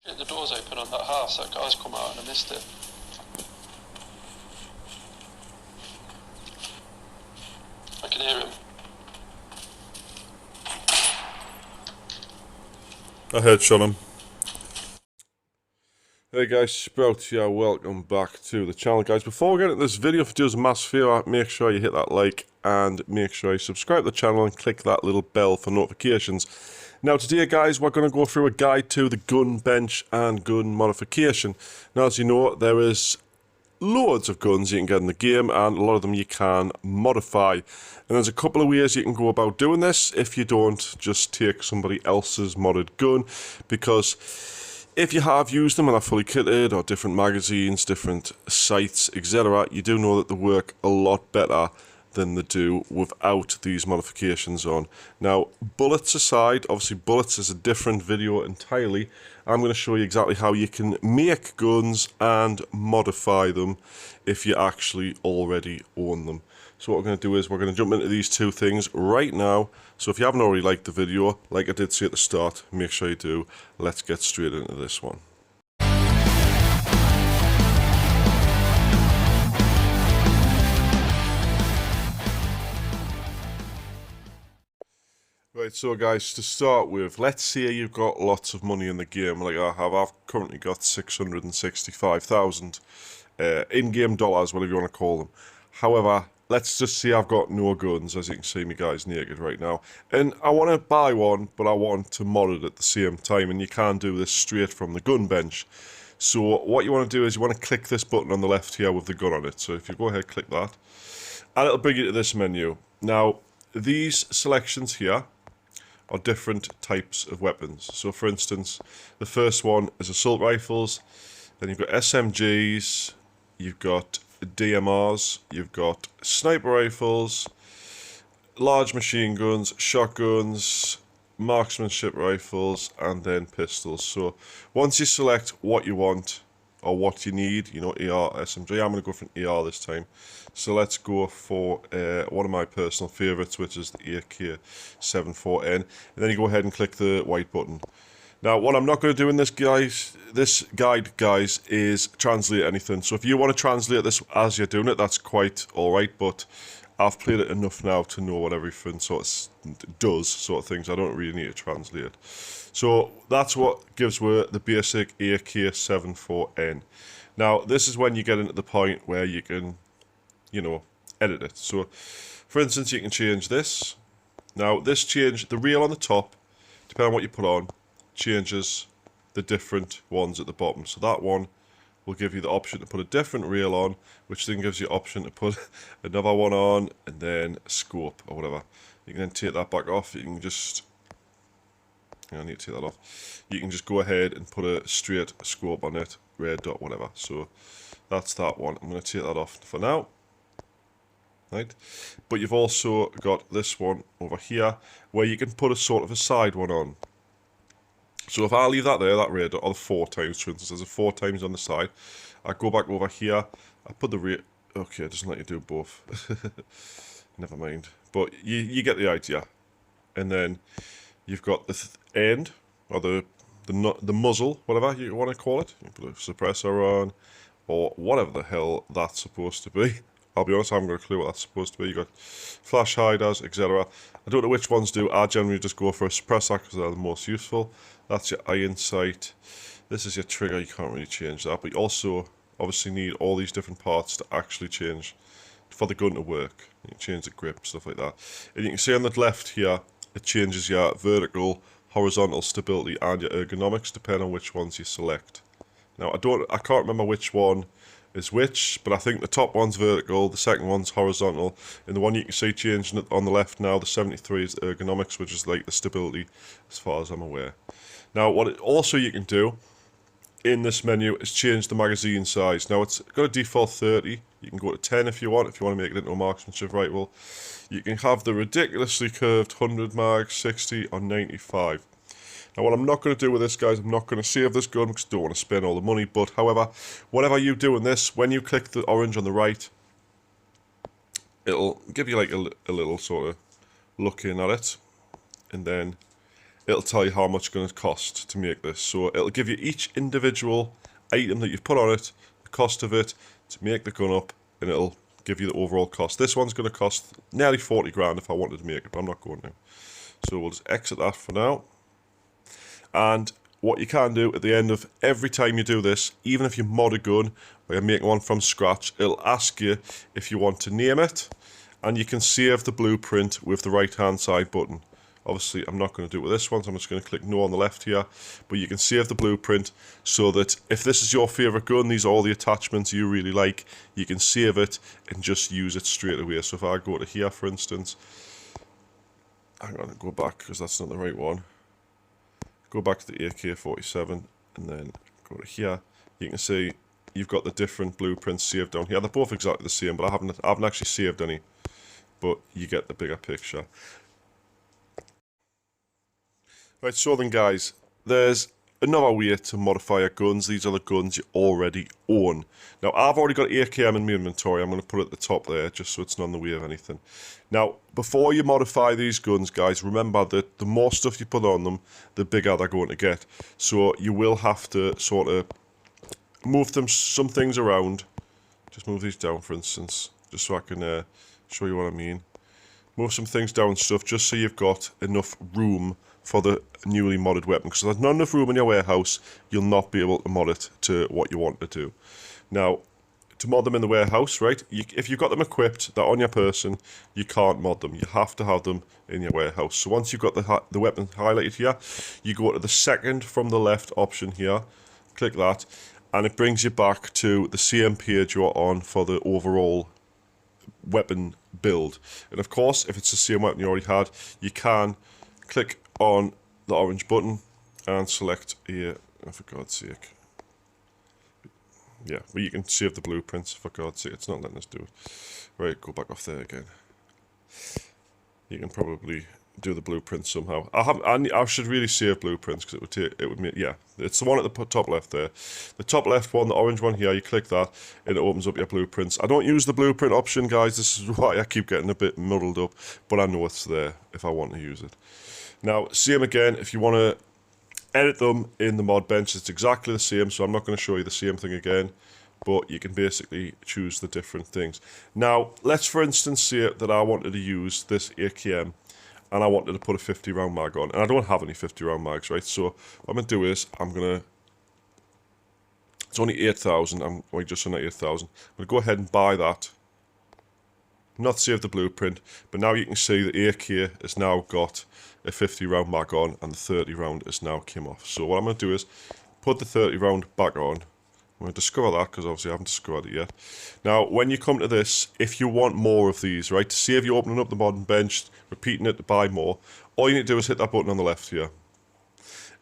The door's open on that house, that guy's come out and I missed it. I can hear him. I headshot him. Hey guys, Sprout here, welcome back to the channel guys. Before we get into this video, if you do us a massive favour, make sure you hit that like and make sure you subscribe to the channel and click that little bell for notifications. Now today guys, we're going to go through a guide to the gun bench and gun modification. Now as you know, there is loads of guns you can get in the game and a lot of them you can modify. And there's a couple of ways you can go about doing this if you don't just take somebody else's modded gun, because if you have used them and are fully kitted, or different magazines, different sights, etc., you do know that they work a lot better than they do without these modifications on. Now, bullets aside, obviously bullets is a different video entirely. I'm going to show you exactly how you can make guns and modify them if you actually already own them. So what we're going to do is we're going to jump into these two things right now. So if you haven't already liked the video, like I did say at the start, make sure you do. Let's get straight into this one. Right, so guys, to start with, let's say you've got lots of money in the game, like I have. I've currently got 665,000 in-game dollars, whatever you want to call them. However, let's just say I've got no guns. As you can see, me guy's naked right now. And I want to buy one, but I want to mod it at the same time, and you can't do this straight from the gun bench. So what you want to do is you want to click this button on the left here with the gun on it. So if you go ahead, click that, and it'll bring you to this menu. Now, these selections here are different types of weapons. So for instance, the first one is assault rifles, then you've got SMGs, you've got DMRs, you've got sniper rifles, large machine guns, shotguns, marksmanship rifles, and then pistols. So once you select what you want or what you need, you know, AR, SMG, I'm going to go for an AR this time. So let's go for one of my personal favourites, which is the AK-74N. And then you go ahead and click the white button. Now, what I'm not going to do in this guide, guys, is translate anything. So if you want to translate this as you're doing it, that's quite alright, but I've played it enough now to know what everything sort of does, sort of things. I don't really need to translate. So that's what gives away the basic AK-74N. Now, this is when you get into the point where you can, you know, edit it. So, for instance, you can change this. Now, this change, the rail on the top, depending on what you put on, changes the different ones at the bottom. So that one will give you the option to put a different rail on, which then gives you the option to put another one on, and then a scope or whatever. You can then take that back off. You can just, I need to take that off. You can just go ahead and put a straight scope on it, red dot, whatever. So that's that one. I'm going to take that off for now. Right, but you've also got this one over here where you can put a sort of a side one on. So if I leave that there, that red dot, or the 4 times, for instance, there's a 4 times on the side. I go back over here, I put the rate. Okay, it doesn't let you do both. Never mind. But you get the idea. And then you've got the end, or the muzzle, whatever you want to call it. You can put a suppressor on, or whatever the hell that's supposed to be. I'll be honest, I haven't got a clue what that's supposed to be. You've got flash hiders, etc. I don't know which ones do. I generally just go for a suppressor because they're the most useful. That's your iron sight. This is your trigger. You can't really change that. But you also obviously need all these different parts to actually change for the gun to work. You can change the grip, stuff like that. And you can see on the left here, it changes your vertical, horizontal stability and your ergonomics depending on which ones you select. Now, I can't remember which one is which, but I think the top one's vertical, the second one's horizontal, and the one you can see changing on the left now, the 73, is the ergonomics, which is like the stability as far as I'm aware. Now, what also you can do in this menu is change the magazine size. Now, it's got a default 30, you can go to 10 if you want to make it into a marksmanship rifle. You can have the ridiculously curved 100 mag, 60 or 95. Now, what I'm not going to do with this, guys, I'm not going to save this gun because I don't want to spend all the money. But, however, whatever you do in this, when you click the orange on the right, it'll give you like a little sort of look in at it. And then it'll tell you how much it's going to cost to make this. So it'll give you each individual item that you've put on it, the cost of it to make the gun up, and it'll give you the overall cost. This one's going to cost nearly 40 grand if I wanted to make it, but I'm not going to. So we'll just exit that for now. And what you can do at the end of every time you do this, even if you mod a gun or you're making one from scratch, it'll ask you if you want to name it, and you can save the blueprint with the right hand side button. Obviously, I'm not going to do it with this one, so I'm just going to click no on the left here. But you can save the blueprint so that if this is your favourite gun, these are all the attachments you really like, you can save it and just use it straight away. So if I go to here, for instance, hang on, go back because that's not the right one. Go back to the AK-47 and then go to here. You can see you've got the different blueprints saved down here. They're both exactly the same, but I haven't actually saved any. But you get the bigger picture. Right, so then guys, there's another way to modify your guns. These are the guns you already own. Now, I've already got AKM in my inventory. I'm going to put it at the top there, just so it's not in the way of anything. Now, before you modify these guns, guys, remember that the more stuff you put on them, the bigger they're going to get. So you will have to sort of move some things around. Just move these down, for instance, just so I can show you what I mean. Move some things down and stuff, just so you've got enough room for the newly modded weapon, because if there's not enough room in your warehouse, you'll not be able to mod it to what you want to do. Now, to mod them in the warehouse, right, if you've got them equipped, they're on your person, you can't mod them. You have to have them in your warehouse. So once you've got the weapon highlighted here, you go to the second from the left option here, click that, and it brings you back to the same page you're on for the overall weapon build. And of course, if it's the same weapon you already had, you can click on the orange button and select a, oh, for God's sake. Yeah, well, you can save the blueprints, for God's sake. It's not letting us do it. Right, go back off there again. You can probably do the blueprints somehow. I should really save blueprints because it would make, yeah, it's the one at the top left there. The top left one, the orange one here, you click that and it opens up your blueprints. I don't use the blueprint option, guys. This is why I keep getting a bit muddled up, but I know it's there if I want to use it. Now, same again, if you want to edit them in the mod bench, it's exactly the same, so I'm not going to show you the same thing again, but you can basically choose the different things. Now, let's for instance say that I wanted to use this AKM and I wanted to put a 50 round mag on, and I don't have any 50 round mags, right? So what I'm going to do is it's only 8,000, I'm just under 8,000. I'm going to go ahead and buy that. Not save the blueprint, but now you can see the AK has now got a 50 round mag on and the 30 round is now came off. So what I'm going to do is put the 30 round back on. I'm going to discover that because obviously I haven't discovered it yet. Now when you come to this, if you want more of these, right, to save you opening up the mod bench, repeating it to buy more, all you need to do is hit that button on the left here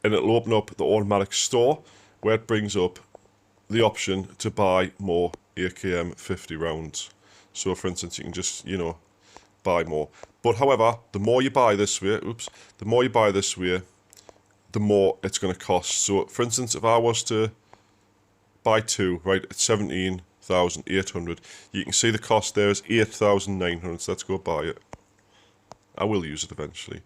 and it'll open up the automatic store where it brings up the option to buy more AKM 50 rounds. So for instance, you can just, you know, buy more. But however, the more you buy this way, the more you buy this way, the more it's going to cost. So for instance, if I was to buy two, right, at 17,800, you can see the cost there is 8,900. So let's go buy it. I will use it eventually.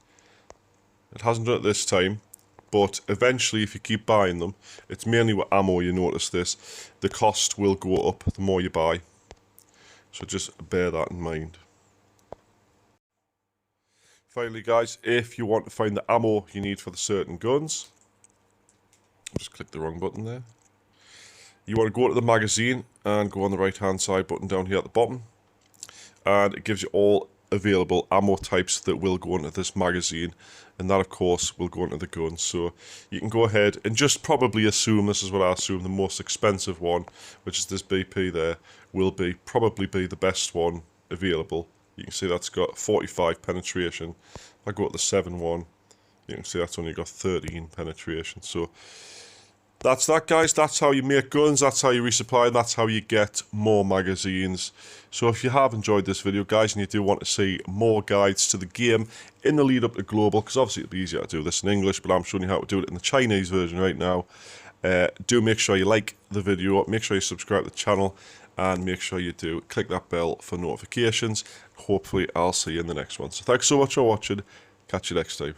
It hasn't done it this time, but eventually if you keep buying them, it's mainly with ammo you notice this, the cost will go up the more you buy. So just bear that in mind. Finally guys, if you want to find the ammo you need for the certain guns, just click the wrong button there. You want to go to the magazine and go on the right hand side button down here at the bottom. And it gives you all available ammo types that will go into this magazine. And that of course will go into the gun. So you can go ahead and just probably assume, this is what I assume, the most expensive one, which is this BP there, will probably be the best one available. You can see that's got 45 penetration. If I go to the 7 one, you can see that's only got 13 penetration. So that's that, guys. That's how you make guns, that's how you resupply, and that's how you get more magazines. So if you have enjoyed this video, guys, and you do want to see more guides to the game in the lead up to global, because obviously it'd be easier to do this in English, but I'm showing you how to do it in the Chinese version right now. Do make sure you like the video, make sure you subscribe to the channel, and make sure you do click that bell for notifications. Hopefully I'll see you in the next one. So thanks so much for watching. Catch you next time.